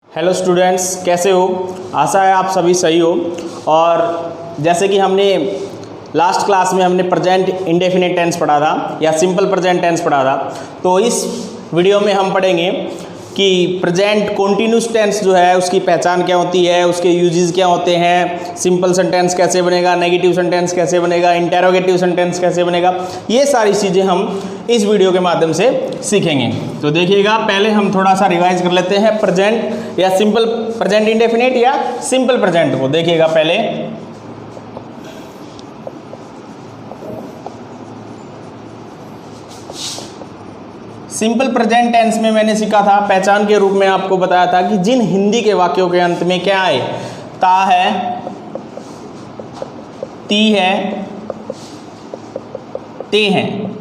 Hello students, कैसे हो? आशा है आप सभी सही हो। और जैसे कि हमने लास्ट क्लास में हमने प्रेजेंट इंडेफिनिट टेंस पढ़ा था या सिंपल प्रेजेंट टेंस पढ़ा था, तो इस वीडियो में हम पढ़ेंगे कि प्रेजेंट कॉन्टिन्यूस टेंस जो है उसकी पहचान क्या होती है, उसके यूजेस क्या होते हैं, सिंपल सेंटेंस कैसे बनेगा, नेगेटिव सेंटेंस कैसे बनेगा, इंटेरोगेटिव सेंटेंस कैसे बनेगा, ये सारी चीज़ें हम इस वीडियो के माध्यम से सीखेंगे। तो देखिएगा, पहले हम थोड़ा सा रिवाइज कर लेते हैं प्रेजेंट या सिंपल प्रेजेंट इंडेफिनिट या सिंपल प्रेजेंट को। देखिएगा, पहले सिंपल प्रेजेंट टेंस में मैंने सीखा था, पहचान के रूप में आपको बताया था कि जिन हिंदी के वाक्यों के अंत में क्या आए, ता है, ती है, ते हैं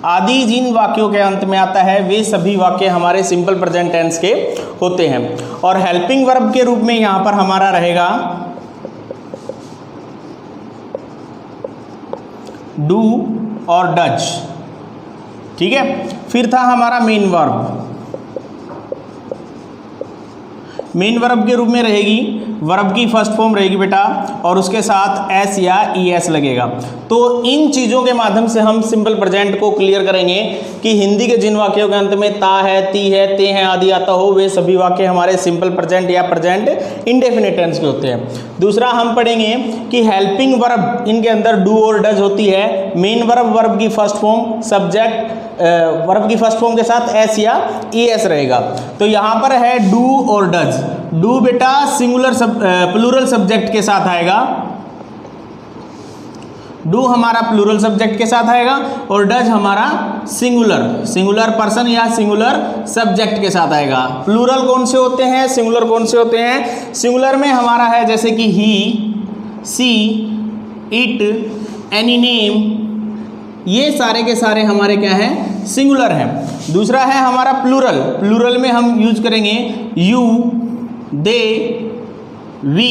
आदि जिन वाक्यों के अंत में आता है वे सभी वाक्य हमारे सिंपल प्रेजेंट टेंस के होते हैं। और हेल्पिंग वर्ब के रूप में यहां पर हमारा रहेगा डू और डज। ठीक है, फिर था हमारा मेन वर्ब। मेन वर्ब के रूप में रहेगी, वर्ब की फर्स्ट फॉर्म रहेगी बेटा, और उसके साथ एस या ई एस लगेगा। तो इन चीज़ों के माध्यम से हम सिंपल प्रेजेंट को क्लियर करेंगे कि हिंदी के जिन वाक्यों के अंत में ता है, ती है, ते हैं आदि आता हो, वे सभी वाक्य हमारे सिंपल प्रेजेंट या प्रेजेंट इंडेफिनिट टेंस के होते हैं। दूसरा हम पढ़ेंगे कि हेल्पिंग वर्ब, इनके अंदर डू और डज होती है। मेन वर्ब, वर्ब की फर्स्ट फॉर्म, सब्जेक्ट वर्ब की फर्स्ट फॉर्म के साथ एस या ई एस रहेगा। तो यहाँ पर है डू और डज। डू बेटा सिंगुलर प्लूरल सब्जेक्ट के साथ आएगा, डू हमारा प्लूरल सब्जेक्ट के साथ आएगा, और डज हमारा सिंगुलर पर्सन या सिंगुलर सब्जेक्ट के साथ आएगा। प्लूरल कौन से होते हैं, सिंगुलर कौन से होते हैं? सिंगुलर में हमारा है जैसे कि ही, सी, इट, एनी नेम, ये सारे के सारे हमारे क्या हैं, सिंगुलर हैं। दूसरा है हमारा प्लूरल में हम यूज करेंगे यू, दे, वी।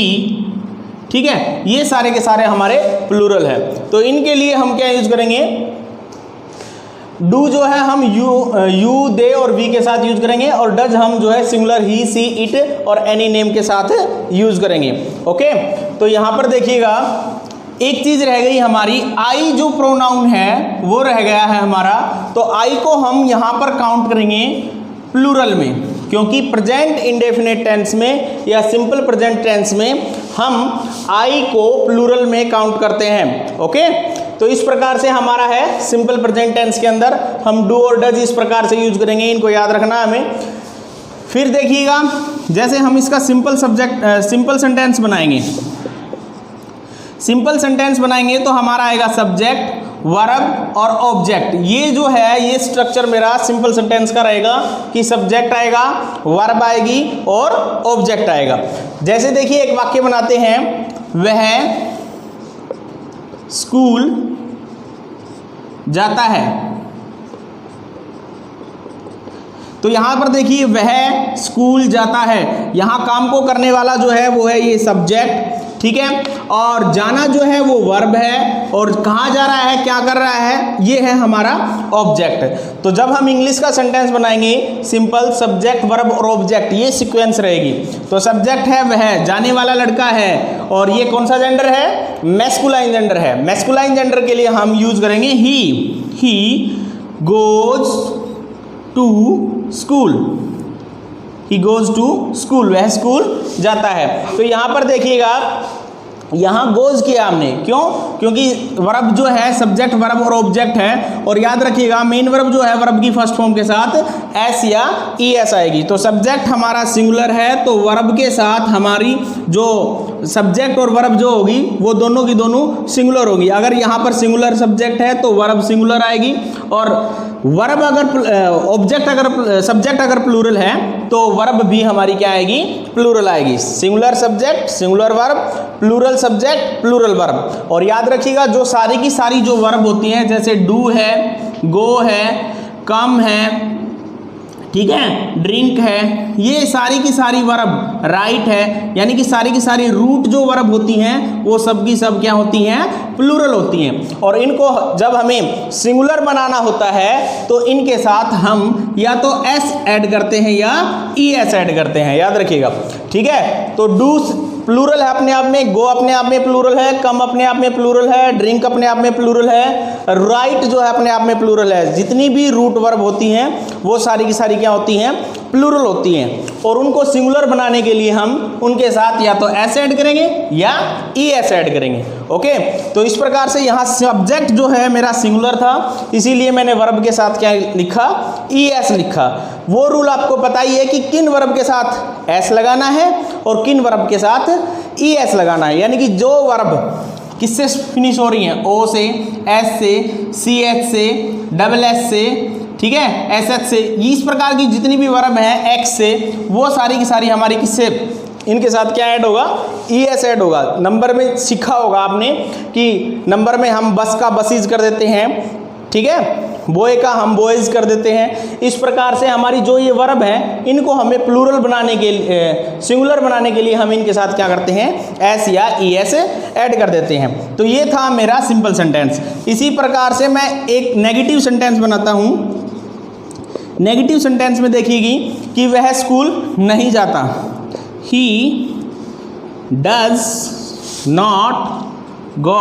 ठीक है, ये सारे के सारे हमारे प्लूरल है। तो इनके लिए हम क्या यूज करेंगे? डू जो है हम यू, दे और वी के साथ यूज करेंगे, और डज हम जो है सिंगुलर ही, सी, इट और एनी नेम के साथ यूज करेंगे। ओके, तो यहां पर देखिएगा, एक चीज रह गई हमारी, आई जो प्रोनाउन है वो रह गया है हमारा। तो आई को हम यहां पर काउंट करेंगे प्लूरल में, क्योंकि प्रेजेंट इंडेफिनिट टेंस में या सिंपल प्रेजेंट टेंस में हम आई को प्लूरल में काउंट करते हैं। ओके, तो इस प्रकार से हमारा है सिंपल प्रेजेंट टेंस के अंदर हम डू और डज इस प्रकार से यूज करेंगे, इनको याद रखना हमें। फिर देखिएगा, जैसे हम इसका सिंपल सेंटेंस बनाएंगे, सिंपल सेंटेंस बनाएंगे तो हमारा आएगा सब्जेक्ट, वर्ब और ऑब्जेक्ट। ये जो है ये स्ट्रक्चर मेरा सिंपल सेंटेंस का रहेगा कि सब्जेक्ट आएगा, वर्ब आएगी और ऑब्जेक्ट आएगा। जैसे देखिए, एक वाक्य बनाते हैं, वह स्कूल जाता है। तो यहां पर देखिए, वह स्कूल जाता है, यहां काम को करने वाला जो है वो है ये सब्जेक्ट। ठीक है, और जाना जो है वो वर्ब है, और कहाँ जा रहा है, क्या कर रहा है, ये है हमारा ऑब्जेक्ट। तो जब हम इंग्लिश का सेंटेंस बनाएंगे, सिंपल सब्जेक्ट, वर्ब और ऑब्जेक्ट, ये सीक्वेंस रहेगी। तो सब्जेक्ट है वह, जाने वाला लड़का है, और ये कौन सा जेंडर है, मैस्कुलाइन जेंडर है। मैस्कुलाइन जेंडर के लिए हम यूज करेंगे he goes to school, he goes to school, वह स्कूल जाता है। तो यहां पर देखिएगा, यहां गोज किया हमने, क्यों? क्योंकि वर्ब जो है सब्जेक्ट, वर्ब और ऑब्जेक्ट है। और याद रखिएगा, मेन वर्ब जो है वर्ब की फर्स्ट फॉर्म के साथ एस या ई एस आएगी। तो सब्जेक्ट हमारा सिंगुलर है, तो वर्ब के साथ हमारी जो सब्जेक्ट और वर्ब जो होगी वो दोनों की दोनों सिंगुलर होगी। अगर यहाँ पर सिंगुलर सब्जेक्ट है तो वर्ब सिंगुलर आएगी, और वर्ब अगर ऑब्जेक्ट अगर सब्जेक्ट अगर प्लूरल है तो वर्ब भी हमारी क्या आएगी, प्लूरल आएगी। Singular subject, singular verb, plural subject, plural verb. और याद रखिएगा, जो सारी की सारी जो वर्ब होती हैं, जैसे डू है, गो है, कम है, ठीक है, ड्रिंक है, ये सारी की सारी वर्ब राइट है, यानी कि सारी की सारी रूट जो वर्ब होती हैं वो सब की सब क्या होती हैं, प्लूरल होती हैं। और इनको जब हमें सिंगुलर बनाना होता है तो इनके साथ हम या तो एस ऐड करते हैं या ई एस ऐड करते हैं, याद रखिएगा, ठीक है। तो डू प्लूरल है अपने आप में, गो अपने आप में प्लूरल है, कम अपने आप में प्लूरल है, ड्रिंक अपने आप में प्लूरल है, राइट जो है अपने आप में प्लूरल है। जितनी भी रूट वर्ब होती हैं वो सारी की सारी क्या होती हैं, प्लूरल होती हैं। और उनको सिंगुलर बनाने के लिए हम उनके साथ या तो एस ऐड करेंगे या ई एस ऐड करेंगे। ओके, तो इस प्रकार से यहाँ सब्जेक्ट जो है मेरा सिंगुलर था, इसीलिए मैंने वर्ब के साथ क्या लिखा, ई एस लिखा। वो रूल आपको पता ही है कि किन वर्ब के साथ एस लगाना है और किन वर्ब के साथ ई एस लगाना है, यानी कि जो वर्ब किससे फिनिश हो रही हैं, ओ से, एस से, सी एच से, डबल एस से, ठीक है, एस एच से, इस प्रकार की जितनी भी वर्ब हैं एक्स से, वो सारी की सारी हमारी किससे, इनके साथ क्या ऐड होगा, ई एस ऐड होगा। नंबर में सीखा होगा आपने कि नंबर में हम बस का बसीज कर देते हैं, ठीक है, बॉय का हम बॉयज कर देते हैं। इस प्रकार से हमारी जो ये वर्ब हैं इनको हमें प्लूरल बनाने के लिए, सिंगुलर बनाने के लिए हम इनके साथ क्या करते हैं, एस या ई एस ऐड कर देते हैं। तो ये था मेरा सिंपल सेंटेंस। इसी प्रकार से मैं एक नेगेटिव सेंटेंस बनाता हूँ। नेगेटिव सेंटेंस में देखिएगी कि वह स्कूल नहीं जाता, he does not go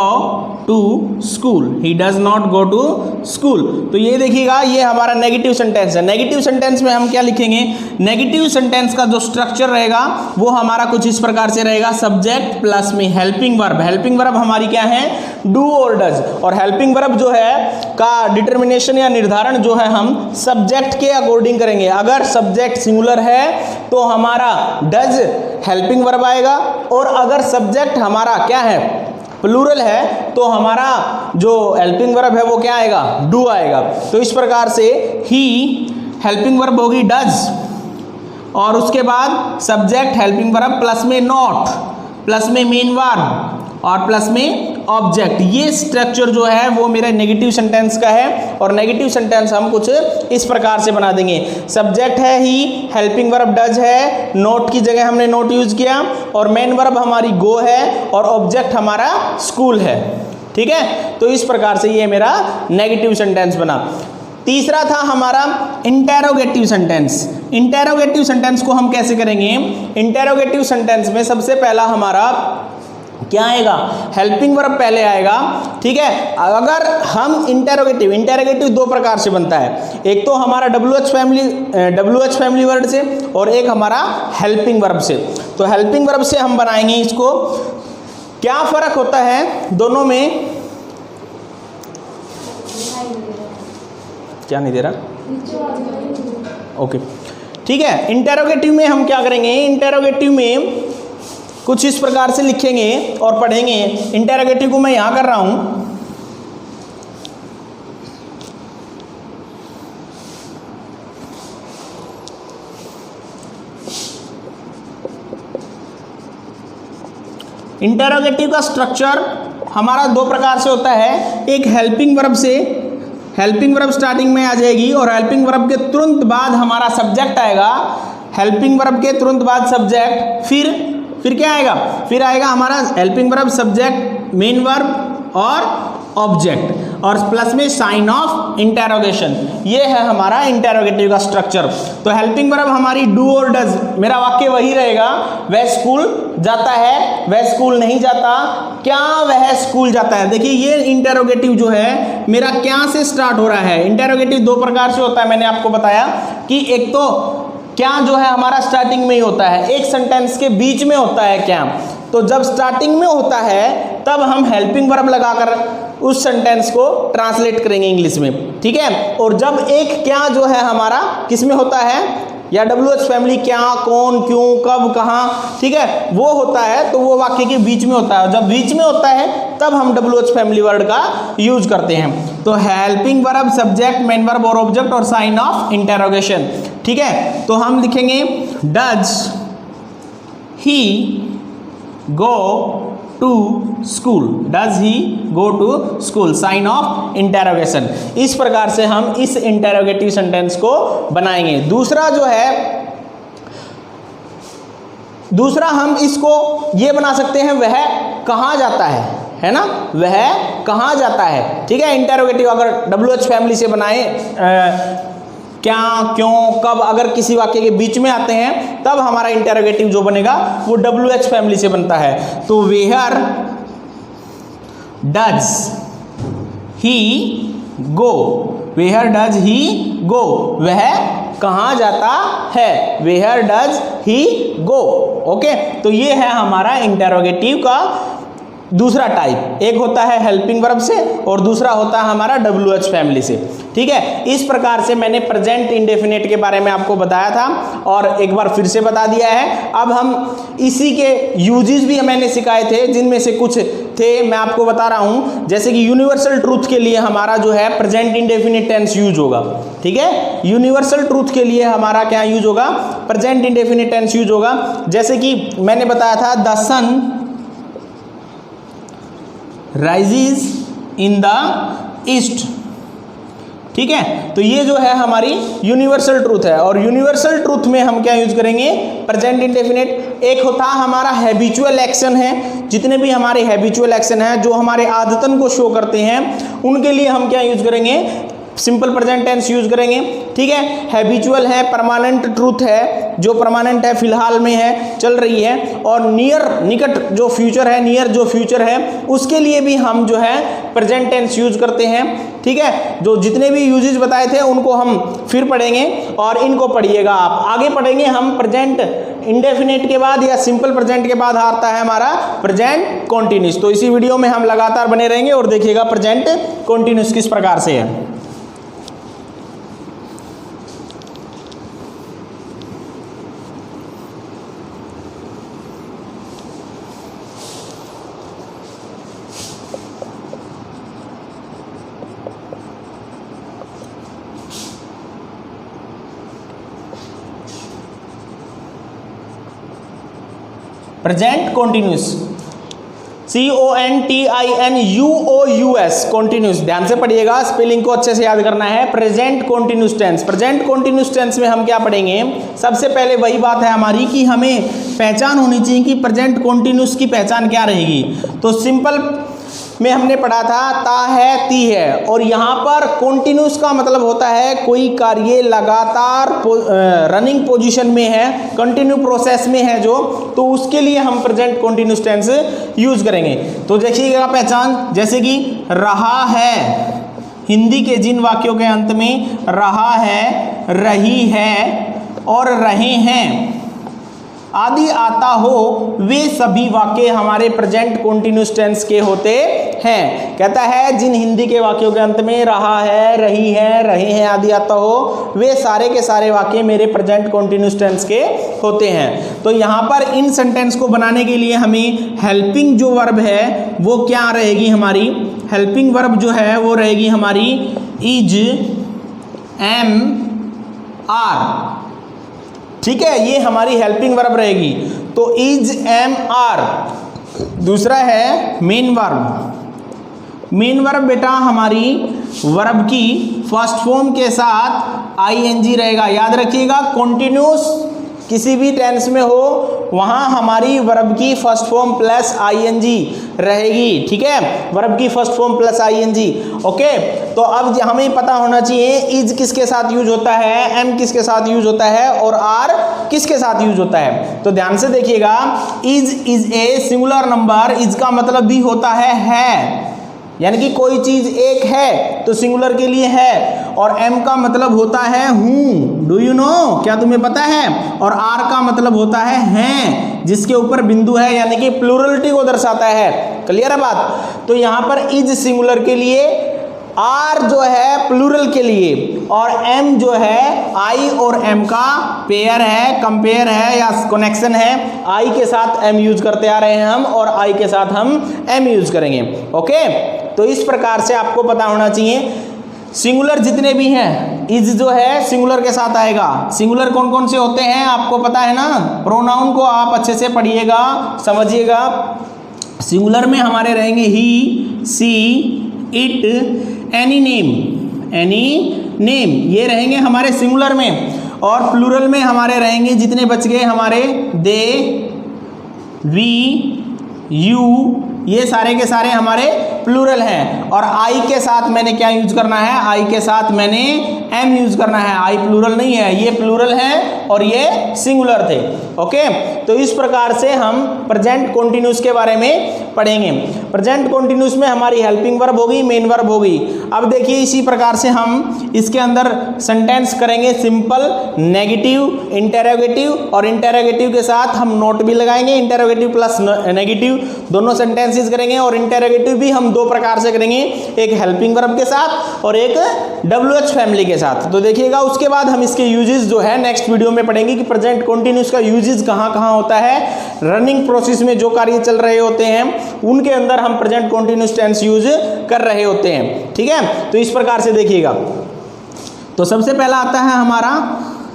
to school, he does not go to school. तो ये देखिएगा, ये हमारा नेगेटिव सेंटेंस है। नेगेटिव सेंटेंस में हम क्या लिखेंगे, नेगेटिव सेंटेंस का जो स्ट्रक्चर रहेगा वो हमारा कुछ इस प्रकार से रहेगा, सब्जेक्ट प्लस में हेल्पिंग वर्ब। हेल्पिंग वर्ब हमारी क्या है, डू और डज। और हेल्पिंग वर्ब जो है का डिटर्मिनेशन या निर्धारण जो है हम सब्जेक्ट के अकॉर्डिंग करेंगे। अगर सब्जेक्ट सिंगुलर है तो हमारा डज हेल्पिंग वर्ब आएगा, और अगर सब्जेक्ट हमारा क्या है, प्लूरल है, तो हमारा जो हेल्पिंग वर्ब है वो क्या आएगा, डू आएगा। तो इस प्रकार से ही हेल्पिंग वर्ब होगी डज, और उसके बाद सब्जेक्ट हेल्पिंग वर्ब प्लस में नॉट, प्लस में मेन वर्ब और प्लस में ऑब्जेक्ट। ये स्ट्रक्चर जो है वो मेरा नेगेटिव सेंटेंस का है। और नेगेटिव सेंटेंस हम कुछ इस प्रकार से बना देंगे, सब्जेक्ट है ही, हेल्पिंग वर्ब डज है, नोट की जगह हमने नोट यूज किया, और मेन वर्ब हमारी गो है, और ऑब्जेक्ट हमारा स्कूल है, ठीक है। तो इस प्रकार से ये मेरा नेगेटिव सेंटेंस बना। तीसरा था हमारा इंटेरोगेटिव सेंटेंस। इंटेरोगेटिव सेंटेंस को हम कैसे करेंगे, इंटेरोगेटिव सेंटेंस में सबसे पहला हमारा क्या आएगा, हेल्पिंग वर्ब पहले आएगा, ठीक है। अगर हम इंटेरोगेटिव दो प्रकार से बनता है, एक तो हमारा डब्ल्यू एच फैमिली वर्ड से, और एक हमारा हेल्पिंग वर्ब से। तो हेल्पिंग वर्ब से हम बनाएंगे इसको। क्या फर्क होता है दोनों में, क्या नहीं दे रहा, ओके, ठीक है। इंटेरोगेटिव में हम क्या करेंगे, इंटेरोगेटिव में कुछ इस प्रकार से लिखेंगे और पढ़ेंगे। इंटेरोगेटिव को मैं यहां कर रहा हूं, इंटेरोगेटिव का स्ट्रक्चर हमारा दो प्रकार से होता है। एक हेल्पिंग वर्ब से, हेल्पिंग वर्ब स्टार्टिंग में आ जाएगी, और हेल्पिंग वर्ब के तुरंत बाद हमारा सब्जेक्ट आएगा। हेल्पिंग वर्ब के तुरंत बाद सब्जेक्ट, फिर क्या आएगा, फिर आएगा हमारा helping verb, subject, main verb और ऑब्जेक्ट, और प्लस में साइन ऑफ इंटेरोगेशन। ये है हमारा इंटेरोगेटिव का स्ट्रक्चर। तो हेल्पिंग वर्ब हमारी डू और डज, मेरा वाक्य वही रहेगा, वह स्कूल जाता है, वह स्कूल नहीं जाता, क्या वह स्कूल जाता है। देखिए ये इंटेरोगेटिव जो है मेरा क्या से स्टार्ट हो रहा है। इंटेरोगेटिव दो प्रकार से होता है, मैंने आपको बताया कि एक तो क्या जो है हमारा स्टार्टिंग में ही होता है, एक सेंटेंस के बीच में होता है क्या। तो जब स्टार्टिंग में होता है तब हम हेल्पिंग वर्ब लगाकर उस सेंटेंस को ट्रांसलेट करेंगे इंग्लिश में, ठीक है। और जब एक क्या जो है हमारा किस में होता है, या डब्ल्यू एच फैमिली, क्या, कौन, क्यों, कब, कहाँ, ठीक है, वो होता है, तो वो वाक्य के बीच में होता है। जब बीच में होता है तब हम डब्ल्यू एच फैमिली वर्ड का यूज करते हैं। तो helping verb, subject, main verb और ऑब्जेक्ट, और साइन ऑफ इंटेरोगेशन, ठीक है। तो हम लिखेंगे does he go to school, does he go to school, sign of interrogation. इस प्रकार से हम इस इंटेरोगेटिव सेंटेंस को बनाएंगे। दूसरा हम इसको ये बना सकते हैं, वह कहाँ जाता है ना, वह कहाँ जाता है। ठीक है, इंटेरोगेटिव अगर WH फैमिली से बनाए, क्या, क्यों, कब, अगर किसी वाक्य के बीच में आते हैं तब हमारा इंटेरोगेटिव जो बनेगा वो WH फैमिली से बनता है। तो where does he go, where does he go, वह कहाँ जाता है, where does he go. Okay, तो ये है हमारा इंटेरोगेटिव का दूसरा टाइप। एक होता है हेल्पिंग वर्ब से और दूसरा होता है हमारा WH फैमिली से। ठीक है, इस प्रकार से मैंने प्रेजेंट इंडेफिनिट के बारे में आपको बताया था और एक बार फिर से बता दिया है। अब हम इसी के यूजेस भी मैंने सिखाए थे, जिनमें से कुछ थे मैं आपको बता रहा हूं। जैसे कि यूनिवर्सल ट्रूथ के लिए हमारा जो है प्रेजेंट इंडेफिनिट टेंस यूज होगा। ठीक है, यूनिवर्सल ट्रूथ के लिए हमारा क्या यूज होगा, प्रेजेंट इंडेफिनिट टेंस यूज होगा। जैसे कि मैंने बताया था the sun rises in the east. ठीक है, तो ये जो है हमारी यूनिवर्सल ट्रूथ है। और यूनिवर्सल ट्रूथ में हम क्या यूज करेंगे, प्रेजेंट इंडेफिनिट। एक होता हमारा हैबिचुअल एक्शन है, जितने भी हमारे हैबिचुअल एक्शन है जो हमारे आदतन को शो करते हैं, उनके लिए हम क्या यूज करेंगे, सिंपल प्रेजेंट टेंस यूज करेंगे। ठीक है, हैबिचुअल है, परमानेंट ट्रूथ है, जो परमानेंट है, फिलहाल में है, चल रही है। और नियर, निकट जो फ्यूचर है, नियर जो फ्यूचर है, उसके लिए भी हम जो है प्रेजेंट टेंस यूज करते हैं। ठीक है, जो जितने भी यूजेस बताए थे उनको हम फिर पढ़ेंगे और इनको पढ़िएगा आप। आगे पढ़ेंगे हम प्रेजेंट इंडेफिनिट के बाद या सिंपल प्रेजेंट के बाद आता है हमारा प्रेजेंट कॉन्टिन्यूस। तो इसी वीडियो में हम लगातार बने रहेंगे और देखिएगा प्रेजेंट कॉन्टिन्यूस किस प्रकार से है। Present continuous, CONTINUOUS, continuous. ध्यान से पढ़िएगा, स्पेलिंग को अच्छे से याद करना है। Present continuous tense, present continuous tense में हम क्या पढ़ेंगे, सबसे पहले वही बात है हमारी कि हमें पहचान होनी चाहिए कि प्रेजेंट कॉन्टिन्यूस की पहचान क्या रहेगी। तो सिंपल में हमने पढ़ा था ता है, ती है, और यहाँ पर कॉन्टिन्यूस का मतलब होता है कोई कार्य लगातार रनिंग पोजीशन में है, कंटिन्यू प्रोसेस में है जो, तो उसके लिए हम प्रेजेंट कॉन्टिन्यूस टेंस यूज करेंगे। तो देखिएगा पहचान, जैसे कि रहा है, हिंदी के जिन वाक्यों के अंत में रहा है, रही है और रहे हैं आदि आता हो, वे सभी वाक्य हमारे प्रेजेंट कॉन्टिन्यूस टेंस के होते हैं। कहता है जिन हिंदी के वाक्यों के अंत में रहा है, रही है, रहे हैं आदि आता हो, वे सारे के सारे वाक्य मेरे प्रेजेंट कॉन्टिन्यूस टेंस के होते हैं। तो यहाँ पर इन सेंटेंस को बनाने के लिए हमें हेल्पिंग जो वर्ब है वो क्या रहेगी, हमारी हेल्पिंग वर्ब जो है वो रहेगी हमारी इज, एम, आर। ठीक है, ये हमारी हेल्पिंग वर्ब रहेगी। तो इज, एम, आर। दूसरा है मेन वर्ब। मेन वर्ब बेटा हमारी वर्ब की फर्स्ट फॉर्म के साथ ING रहेगा। याद रखिएगा, कॉन्टिन्यूस किसी भी टेंस में हो वहां हमारी वर्ब की फर्स्ट फॉर्म प्लस ING रहेगी। ठीक है, वर्ब की first form plus ING। Okay, तो अब हमें पता होना चाहिए इज किसके साथ यूज होता है, एम किसके साथ यूज होता है और आर किसके साथ यूज होता है। तो ध्यान से देखिएगा, is a singular number, is का मतलब भी होता है, यानी कि कोई चीज एक है तो सिंगुलर के लिए है। और एम का मतलब होता है हूं, डू यू नो, क्या तुम्हें पता है। और आर का मतलब होता है हैं, जिसके ऊपर बिंदु है, यानी कि प्लूरलिटी को दर्शाता है। क्लियर है बात। तो यहां पर इज सिंगुलर के लिए, आर जो है प्लूरल के लिए, और एम जो है आई और एम का पेयर है, कंपेयर है या कनेक्शन है। आई के साथ एम यूज करते आ रहे हैं हम, और आई के साथ हम एम यूज करेंगे। ओके, तो इस प्रकार से आपको पता होना चाहिए सिंगुलर जितने भी हैं, इज जो है सिंगुलर के साथ आएगा। सिंगुलर कौन कौन से होते हैं आपको पता है ना। प्रोनाउन को आप अच्छे से पढ़िएगा, समझिएगा। सिंगुलर में हमारे रहेंगे ही, सी, इट, एनी नेम, ये रहेंगे हमारे सिंगुलर में। और प्लूरल में हमारे रहेंगे जितने बच गए हमारे दे, वी, यू, ये सारे के सारे हमारे प्लूरल हैं। और आई के साथ मैंने क्या यूज करना है, आई के साथ मैंने एम यूज करना है। आई प्लूरल नहीं है, ये प्लूरल है और ये सिंगुलर थे। ओके, तो इस प्रकार से हम प्रेजेंट कॉन्टिन्यूस के बारे में पढ़ेंगे। प्रेजेंट कॉन्टिन्यूस में हमारी हेल्पिंग वर्ब होगी, मेन वर्ब होगी। अब देखिए इसी प्रकार से हम इसके अंदर सेंटेंस करेंगे सिंपल, नेगेटिव, इंटेरोगेटिव, और इंटेरोगेटिव के साथ हम नोट भी लगाएंगे। इंटेरोगेटिव प्लस नेगेटिव दोनों सेंटेंसेस करेंगे। और इंटेरोगेटिव भी हम दो प्रकार से करेंगे, एक हेल्पिंग वर्ब के साथ और एक WH फैमिली के साथ। तो देखिएगा उसके बाद हम इसके यूजेस जो है नेक्स्ट वीडियो में पढ़ेंगे कि प्रेजेंट कॉन्टिन्यूस का यूजेस कहाँ कहाँ होता है। रनिंग प्रोसेस में जो कार्य चल रहे होते हैं उनके अंदर हम प्रेजेंट कॉन्टिन्यूस टेंस यूज कर रहे होते हैं। ठीक है, तो इस प्रकार से देखिएगा। तो सबसे पहला आता है हमारा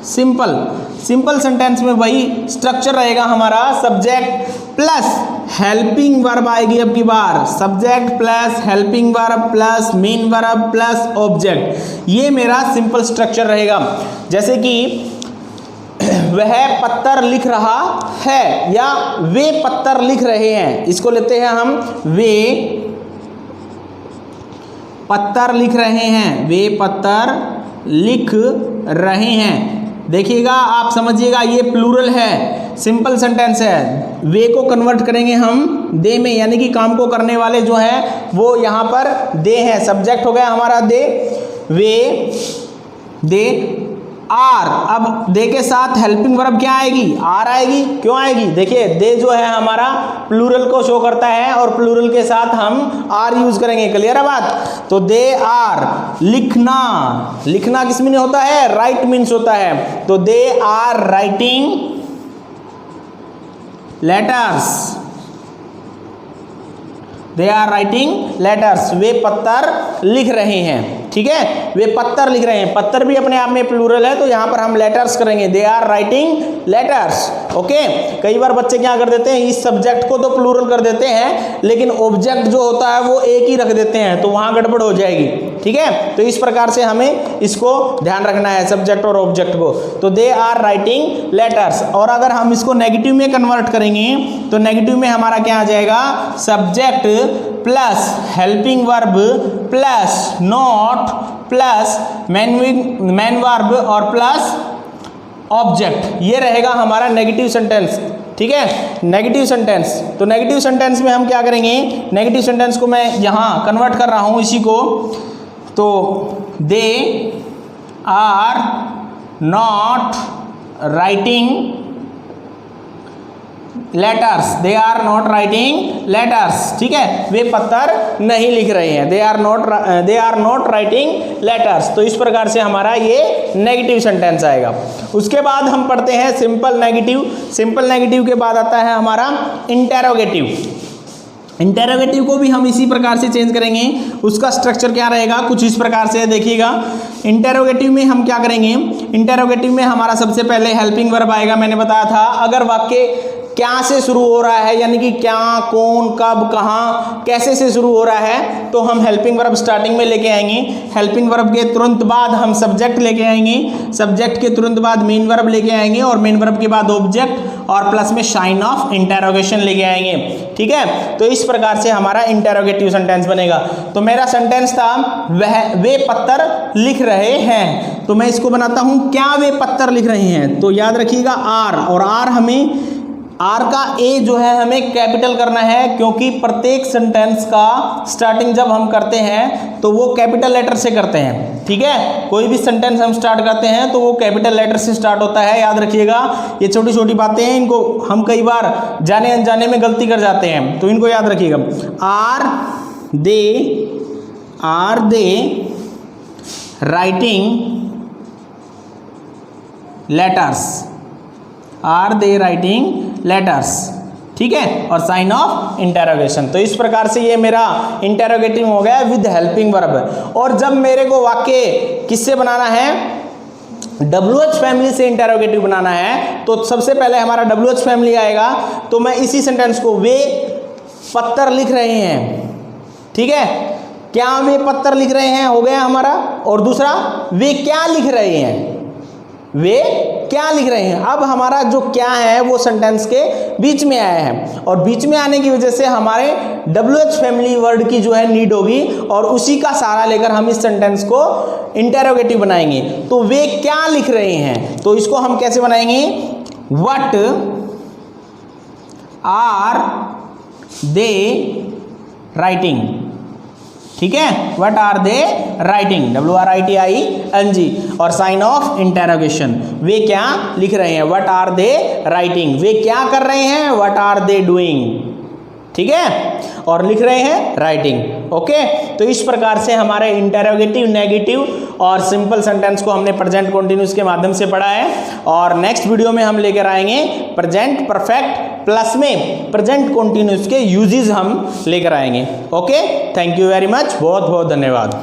सिंपल सेंटेंस में वही स्ट्रक्चर रहेगा हमारा, सब्जेक्ट प्लस हेल्पिंग वर्ब आएगी अब की बार, subject plus helping verb plus main verb plus object. ये मेरा सिंपल स्ट्रक्चर रहेगा। जैसे कि वह पत्थर लिख रहा है या वे पत्थर लिख रहे हैं, इसको लेते हैं हम, वे पत्थर लिख रहे हैं, वे पत्थर लिख रहे हैं। देखिएगा आप समझिएगा ये प्लूरल है, सिंपल सेंटेंस है। वे को कन्वर्ट करेंगे हम दे में, यानी कि काम को करने वाले जो है वो यहाँ पर दे हैं। सब्जेक्ट हो गया हमारा दे, वे, दे, आर। अब दे के साथ हेल्पिंग वर्ब क्या आएगी, आर आएगी। क्यों आएगी, देखिए दे जो है हमारा प्लूरल को शो करता है और प्लूरल के साथ हम आर यूज करेंगे। क्लियर है बात। तो दे आर, लिखना किस मीन होता है, राइट मीन्स होता है। तो they are writing letters, they are writing letters, वे पत्थर लिख रहे हैं। ठीक है, वे पत्थर लिख रहे हैं। पत्थर भी अपने आप में प्लूरल है, तो यहां पर हम लेटर्स करेंगे, they are writing letters. Okay, कई बार बच्चे क्या कर देते हैं, इस सब्जेक्ट को तो प्लूरल कर देते हैं लेकिन ऑब्जेक्ट जो होता है वो एक ही रख देते हैं, तो वहां गड़बड़ हो जाएगी। ठीक है, तो इस प्रकार से हमें इसको ध्यान रखना है, सब्जेक्ट और ऑब्जेक्ट को। तो दे आर राइटिंग लेटर्स। और अगर हम इसको नेगेटिव में कन्वर्ट करेंगे तो नेगेटिव में हमारा क्या आ जाएगा, subject plus helping verb plus not plus main verb और प्लस ऑब्जेक्ट। ये रहेगा हमारा नेगेटिव सेंटेंस। ठीक है, नेगेटिव सेंटेंस। तो नेगेटिव सेंटेंस में हम क्या करेंगे, नेगेटिव सेंटेंस को मैं यहाँ कन्वर्ट कर रहा हूँ इसी को। तो they are not writing letters, they are not writing letters. ठीक है, वे पत्थर नहीं लिख रहे हैं, they are not writing letters. तो इस प्रकार से हमारा ये नेगेटिव सेंटेंस आएगा। उसके बाद हम पढ़ते हैं सिंपल नेगेटिव। सिंपल नेगेटिव के बाद आता है हमारा इंटेरोगेटिव। इंटेरोगेटिव को भी हम इसी प्रकार से चेंज करेंगे। उसका स्ट्रक्चर क्या रहेगा, कुछ इस प्रकार से देखिएगा। इंटेरोगेटिव में हम क्या करेंगे, इंटेरोगेटिव में हमारा सबसे पहले हेल्पिंग वर्ब आएगा। मैंने बताया था अगर वाक्य क्या से शुरू हो रहा है, यानी कि क्या, कौन, कब, कहाँ, कैसे से शुरू हो रहा है, तो हम हेल्पिंग वर्ब स्टार्टिंग में लेके आएंगे। हेल्पिंग वर्ब के तुरंत बाद हम सब्जेक्ट लेके आएंगे, सब्जेक्ट के तुरंत बाद मेन वर्ब लेके आएंगे और मेन वर्ब के बाद ऑब्जेक्ट और प्लस में साइन ऑफ इंटेरोगेशन लेके आएंगे। ठीक है, तो इस प्रकार से हमारा इंटेरोगेटिव सेंटेंस बनेगा। तो मेरा सेंटेंस था वे पत्थर लिख रहे हैं, तो मैं इसको बनाता हूं क्या वे पत्थर लिख रहे हैं। तो याद रखिएगा आर, और आर हमें, आर का ए जो है हमें कैपिटल करना है, क्योंकि प्रत्येक सेंटेंस का स्टार्टिंग जब हम करते हैं तो वो कैपिटल लेटर से करते हैं। ठीक है, कोई भी सेंटेंस हम स्टार्ट करते हैं तो वो कैपिटल लेटर से स्टार्ट होता है। याद रखिएगा, ये छोटी छोटी बातें हैं, इनको हम कई बार जाने अनजाने में गलती कर जाते हैं, तो इनको याद रखिएगा। Are they writing letters, are they writing letters. ठीक है, और साइन ऑफ इंटेरोगेशन। तो इस प्रकार से ये मेरा इंटेरोगेटिव हो गया विद हेल्पिंग वर्ब। और जब मेरे को वाक्य किससे बनाना है, WH फैमिली से इंटेरोगेटिव बनाना है, तो सबसे पहले हमारा WH फैमिली आएगा। तो मैं इसी सेंटेंस को वे पत्थर लिख रहे हैं, ठीक है, क्या वे पत्थर लिख रहे हैं, हो गया हमारा। और दूसरा, वे क्या लिख रहे हैं, वे क्या लिख रहे हैं। अब हमारा जो क्या है वो सेंटेंस के बीच में आया है, और बीच में आने की वजह से हमारे WH फैमिली वर्ड की जो है नीड होगी, और उसी का सहारा लेकर हम इस सेंटेंस को इंटेरोगेटिव बनाएंगे। तो वे क्या लिख रहे हैं, तो इसको हम कैसे बनाएंगे, व्हाट आर दे राइटिंग, ठीक है, what are they writing, WRITING, और साइन ऑफ इंटेरोगेशन, वे क्या लिख रहे हैं, व्हाट आर दे राइटिंग, वे क्या कर रहे हैं, व्हाट आर दे डूइंग, ठीक है, और लिख रहे हैं राइटिंग। ओके, तो इस प्रकार से हमारे इंटेरोगेटिव, नेगेटिव और सिंपल सेंटेंस को हमने प्रेजेंट कंटिन्यूअस के माध्यम से पढ़ा है, और नेक्स्ट वीडियो में हम लेकर आएंगे प्रेजेंट परफेक्ट प्लस में प्रेजेंट कंटिन्यूअस के यूजेस हम लेकर आएंगे। Okay, thank you very much, बहुत बहुत धन्यवाद।